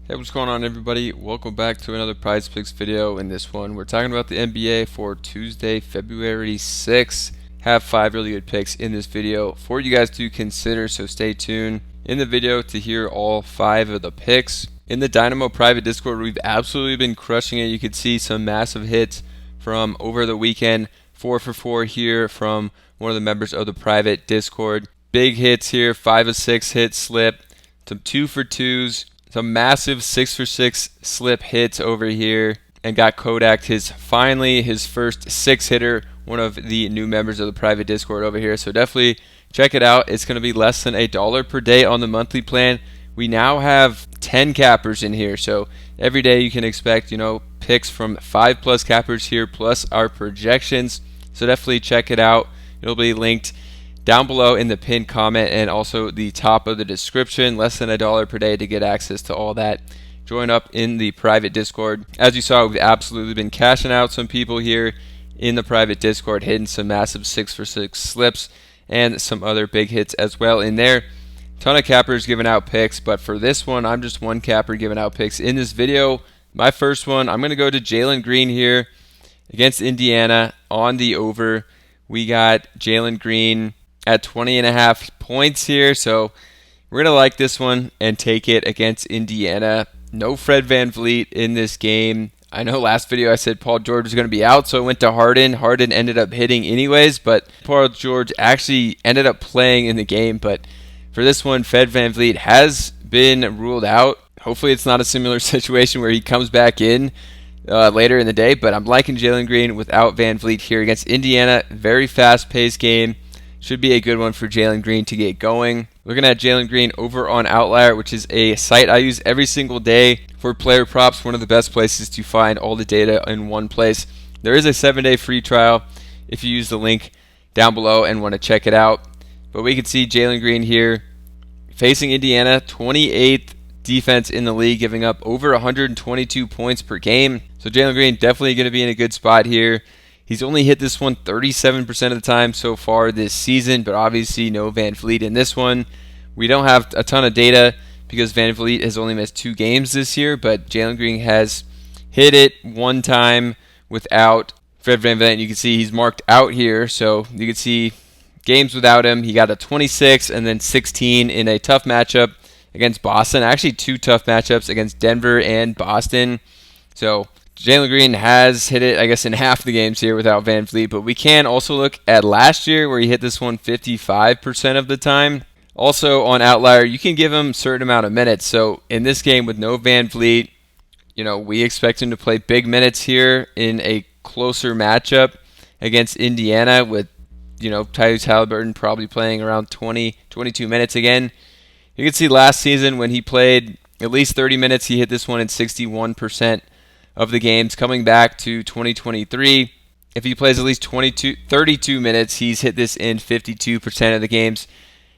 Hey, what's going on, everybody? Welcome back to another Prizepicks video. In this one, we're talking about the NBA for Tuesday, February 6th. Have 5 really good picks in this video for you guys to consider, so stay tuned in the video to hear all 5 of the picks. In the Dynamo private Discord, we've absolutely been crushing it. You can see some massive hits from over the weekend. 4 for 4 here from one of the members of the private Discord. Big hits here, 5 of 6 hit slip, some 2 for 2s. Some massive 6 for 6 slip hits over here, and got Kodak finally his first 6-hitter, one of the new members of the private Discord over here. So definitely check it out. It's going to be less than $1 per day on the monthly plan. We now have 10 cappers in here, so every day you can expect, picks from 5+ cappers here, plus our projections. So definitely check it out. It'll be linked down below in the pinned comment and also the top of the description. Less than $1 per day to get access to all that. Join up in the private Discord. As you saw, we've absolutely been cashing out some people here in the private Discord, hitting some massive 6 for 6 slips and some other big hits as well in there. Ton of cappers giving out picks, but for this one, I'm just one capper giving out picks in this video. My first one, I'm going to go to Jaylen Green here against Indiana on the over. We got Jaylen Green at 20.5 points here, so we're going to like this one and take it against Indiana. No Fred VanVleet in this game. I know last video I said Paul George was going to be out, so I went to Harden. Harden ended up hitting anyways, but Paul George actually ended up playing in the game. But for this one, Fred VanVleet has been ruled out. Hopefully it's not a similar situation where he comes back in later in the day, but I'm liking Jaylen Green without VanVleet here against Indiana. Very fast-paced game. Should be a good one for Jaylen Green to get going. Looking at Jaylen Green over on Outlier, which is a site I use every single day for player props. One of the best places to find all the data in one place. There is a 7-day free trial if you use the link down below and want to check it out. But we can see Jaylen Green here facing Indiana, 28th defense in the league, giving up over 122 points per game. So Jaylen Green definitely going to be in a good spot here. He's only hit this one 37% of the time so far this season, but obviously no VanVleet in this one. We don't have a ton of data because VanVleet has only missed 2 games this year, but Jaylen Green has hit it one time without Fred VanVleet. You can see he's marked out here, so you can see games without him. He got a 26 and then 16 in a tough matchup against Boston. Actually 2 tough matchups against Denver and Boston. So Jaylen Green has hit it, I guess, in half the games here without VanVleet, but we can also look at last year where he hit this one 55% of the time. Also on Outlier, you can give him a certain amount of minutes. So in this game with no VanVleet, we expect him to play big minutes here in a closer matchup against Indiana with, Tyrese Haliburton probably playing around 20, 22 minutes again. You can see last season when he played at least 30 minutes, he hit this one in 61% of the games. Coming back to 2023, if he plays at least 32 minutes, he's hit this in 52% of the games.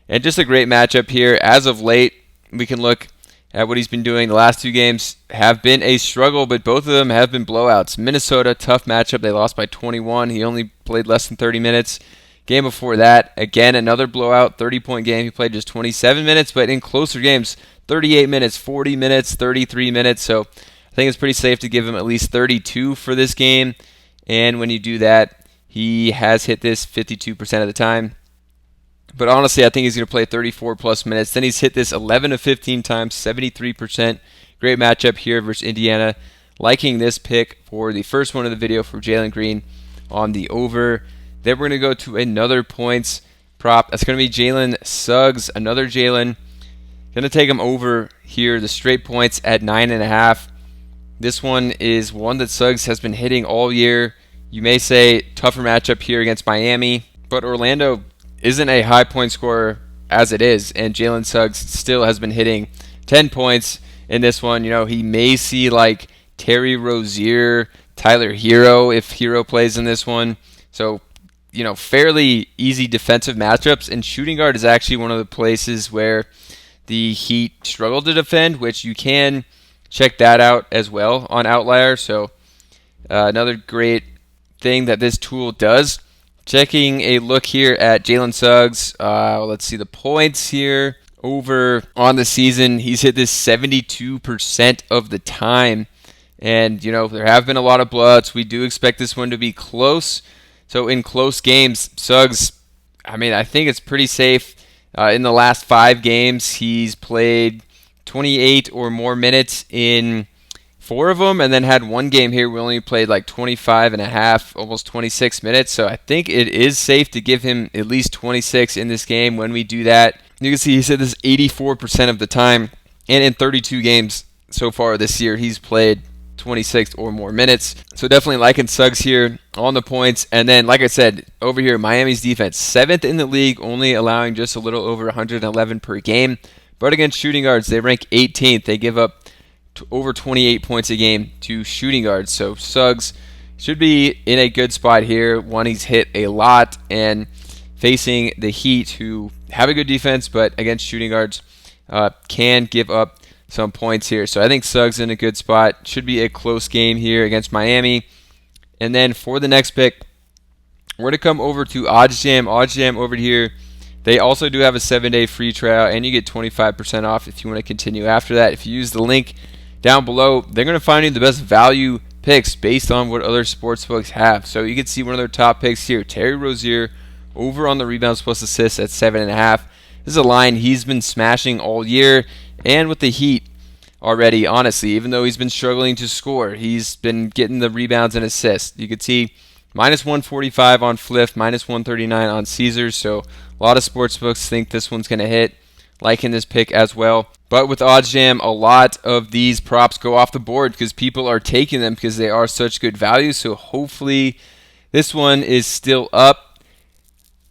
And just a great matchup here. As of late, we can look at what he's been doing. The last 2 games have been a struggle, but both of them have been blowouts. Minnesota, tough matchup. They lost by 21. He only played less than 30 minutes. Game before that, again, another blowout, 30-point game. He played just 27 minutes, but in closer games, 38 minutes, 40 minutes, 33 minutes. So I think it's pretty safe to give him at least 32 for this game. And when you do that, he has hit this 52% of the time. But honestly, I think he's going to play 34+ minutes. Then he's hit this 11 of 15 times, 73%. Great matchup here versus Indiana. Liking this pick for the first one of the video for Jaylen Green on the over. Then we're going to go to another points prop. That's going to be Jaylen Suggs, another Jaylen. Going to take him over here, the straight points at 9.5. This one is one that Suggs has been hitting all year. You may say tougher matchup here against Miami, but Orlando isn't a high point scorer as it is, and Jaylen Suggs still has been hitting 10 points in this one. He may see like Terry Rozier, Tyler Hero if Hero plays in this one. So, fairly easy defensive matchups, and shooting guard is actually one of the places where the Heat struggle to defend, which you can check that out as well on Outlier. So another great thing that this tool does. Checking a look here at Jaylen Suggs. Let's see the points here. over on the season. He's hit this 72% of the time. And, there have been a lot of blowouts. We do expect this one to be close. So in close games, Suggs, I think it's pretty safe. In the last 5 games, he's played 28 or more minutes in 4 of them, and then had one game here we only played like 25 and a half, almost 26 minutes. So I think it is safe to give him at least 26 in this game. When we do that, you can see he said this 84% of the time, and in 32 games so far this year, he's played 26 or more minutes. So definitely liking Suggs here on the points. And then, like I said, over here, Miami's defense, 7th in the league, only allowing just a little over 111 per game. But against shooting guards, they rank 18th. They give up over 28 points a game to shooting guards. So Suggs should be in a good spot here. One, he's hit a lot, and facing the Heat, who have a good defense, but against shooting guards, can give up some points here. So I think Suggs in a good spot. Should be a close game here against Miami. And then for the next pick, we're going to come over to OddsJam. OddsJam over here, they also do have a 7-day free trial, and you get 25% off if you want to continue after that. If you use the link down below, they're going to find you the best value picks based on what other sportsbooks have. So you can see one of their top picks here, Terry Rozier, over on the rebounds plus assists at 7.5. This is a line he's been smashing all year, and with the Heat already, honestly, even though he's been struggling to score, he's been getting the rebounds and assists. You could see minus 145 on Fliff, minus 139 on Caesars. So a lot of sportsbooks think this one's going to hit, liking this pick as well. But with OddsJam, a lot of these props go off the board because people are taking them because they are such good value. So hopefully this one is still up.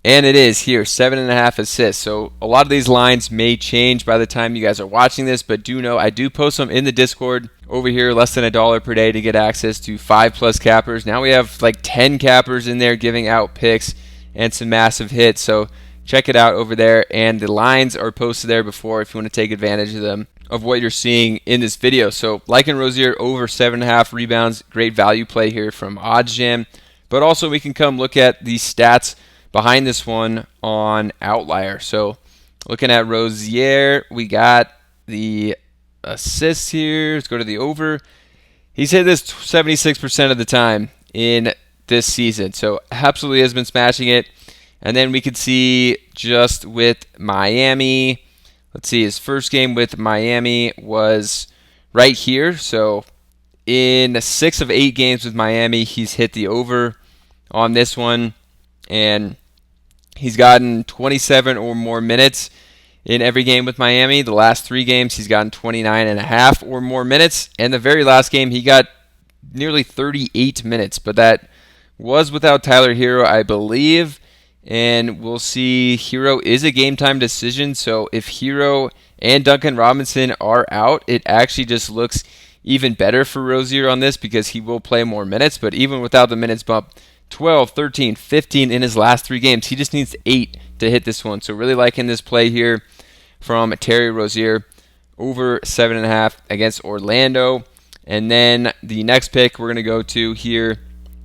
And it is here, 7.5 assists. So a lot of these lines may change by the time you guys are watching this, but do know I do post them in the Discord over here, less than $1 per day to get access to 5+ cappers. Now we have like 10 cappers in there giving out picks and some massive hits. So check it out over there. And the lines are posted there before if you want to take advantage of them, of what you're seeing in this video. So liking Rozier over 7.5 rebounds, great value play here from OddsJam. But also we can come look at the stats behind this one on Outlier. So looking at Rozier, we got the assists here. Let's go to the over. He's hit this 76% of the time in this season. So absolutely has been smashing it. And then we could see just with Miami, let's see, his first game with Miami was right here. So in 6 of 8 games with Miami, he's hit the over on this one. And he's gotten 27 or more minutes in every game with Miami. The last 3 games, he's gotten 29.5 or more minutes. And the very last game, he got nearly 38 minutes. But that was without Tyler Hero, I believe. And we'll see, Hero is a game time decision. So if Hero and Duncan Robinson are out, it actually just looks even better for Rozier on this because he will play more minutes. But even without the minutes bump, 12, 13, 15 in his last 3 games. He just needs 8 to hit this one. So really liking this play here from Terry Rozier over 7.5 against Orlando. And then the next pick we're going to go to here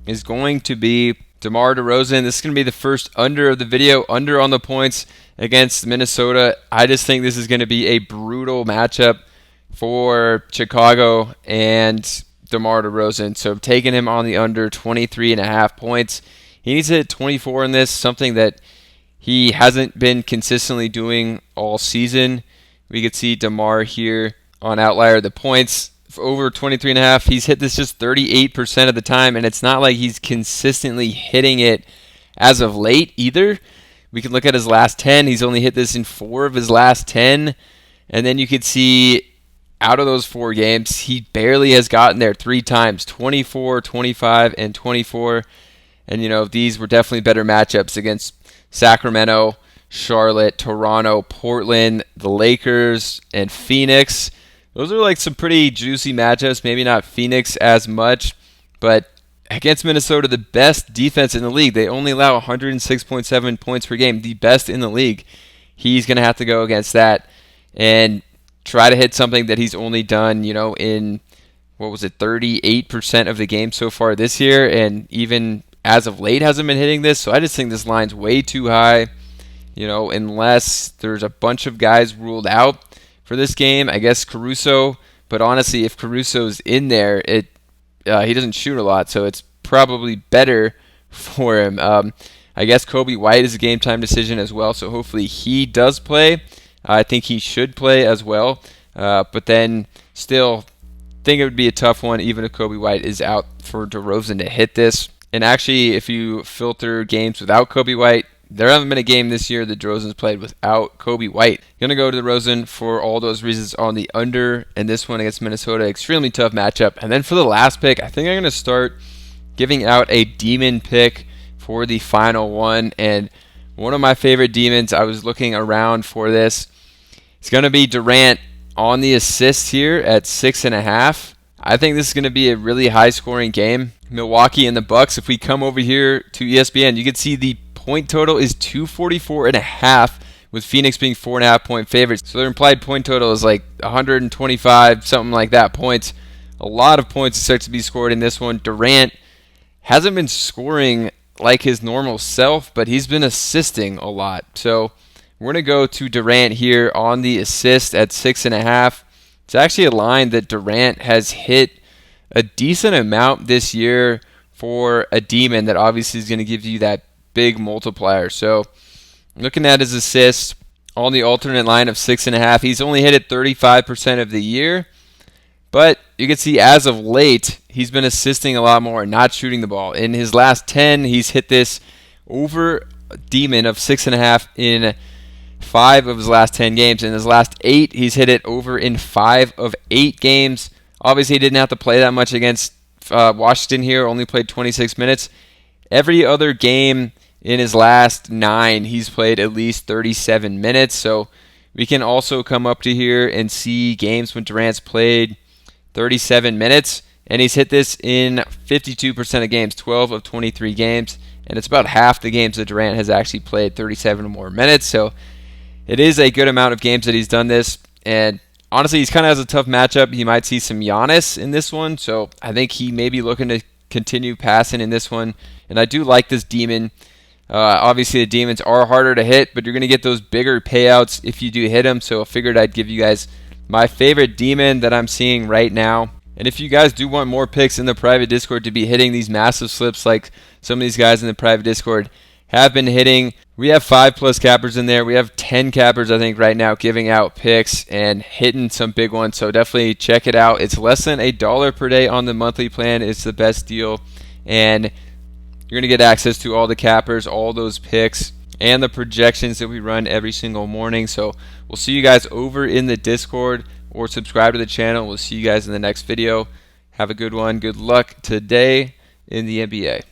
is going to be DeMar DeRozan. This is going to be the first under of the video, under on the points against Minnesota. I just think this is going to be a brutal matchup for Chicago and DeMar DeRozan. So taking him on the under 23.5 points. He needs to hit 24 in this, something that he hasn't been consistently doing all season. We could see DeMar here on Outlier. The points for over 23.5. He's hit this just 38% of the time, and it's not like he's consistently hitting it as of late either. We can look at his last 10. He's only hit this in 4 of his last 10. And then you could see out of those 4 games, he barely has gotten there 3 times, 24, 25, and 24. And, these were definitely better matchups against Sacramento, Charlotte, Toronto, Portland, the Lakers, and Phoenix. Those are like some pretty juicy matchups. Maybe not Phoenix as much, but against Minnesota, the best defense in the league. They only allow 106.7 points per game, the best in the league. He's going to have to go against that and try to hit something that he's only done, in, 38% of the game so far this year, and even as of late hasn't been hitting this. So I just think this line's way too high, unless there's a bunch of guys ruled out for this game. I guess Caruso, but honestly, if Caruso's in there, he doesn't shoot a lot, so it's probably better for him. I guess Kobe White is a game time decision as well, so hopefully he does play. I think he should play as well, but then still think it would be a tough one even if Kobe White is out for DeRozan to hit this. And actually, if you filter games without Kobe White, there hasn't been a game this year that DeRozan's played without Kobe White. Going to go to DeRozan for all those reasons on the under, and this one against Minnesota, extremely tough matchup. And then for the last pick, I think I'm going to start giving out a demon pick for the final one. And one of my favorite demons, I was looking around for this. It's going to be Durant on the assist here at 6.5. I think this is going to be a really high-scoring game. Milwaukee and the Bucks. If we come over here to ESPN, you can see the point total is 244.5, with Phoenix being 4.5-point favorites. So their implied point total is like 125, something like that points. A lot of points expected to be scored in this one. Durant hasn't been scoring like his normal self, but he's been assisting a lot. So we're going to go to Durant here on the assist at 6.5. It's actually a line that Durant has hit a decent amount this year for a demon that obviously is going to give you that big multiplier. So looking at his assists on the alternate line of 6.5, he's only hit it 35% of the year. But you can see as of late, he's been assisting a lot more and not shooting the ball. In his last 10, he's hit this over a demon of 6.5 in 5 of his last 10 games. In his last 8, he's hit it over in 5 of 8 games. Obviously, he didn't have to play that much against Washington here, only played 26 minutes. Every other game in his last 9, he's played at least 37 minutes. So we can also come up to here and see games when Durant's played 37 minutes, and he's hit this in 52% of games, 12 of 23 games, and it's about half the games that Durant has actually played 37 or more minutes. So it is a good amount of games that he's done this, and honestly, he's kind of has a tough matchup. He might see some Giannis in this one, so I think he may be looking to continue passing in this one, and I do like this demon. Obviously, the demons are harder to hit, but you're going to get those bigger payouts if you do hit them, so I figured I'd give you guys my favorite demon that I'm seeing right now. And if you guys do want more picks in the private Discord to be hitting these massive slips like some of these guys in the private Discord have been hitting, we have 5+ cappers in there. We have 10 cappers, I think, right now giving out picks and hitting some big ones. So definitely check it out. It's less than $1 per day on the monthly plan. It's the best deal. And you're going to get access to all the cappers, all those picks, and the projections that we run every single morning. So we'll see you guys over in the Discord, or subscribe to the channel. We'll see you guys in the next video. Have a good one. Good luck today in the NBA.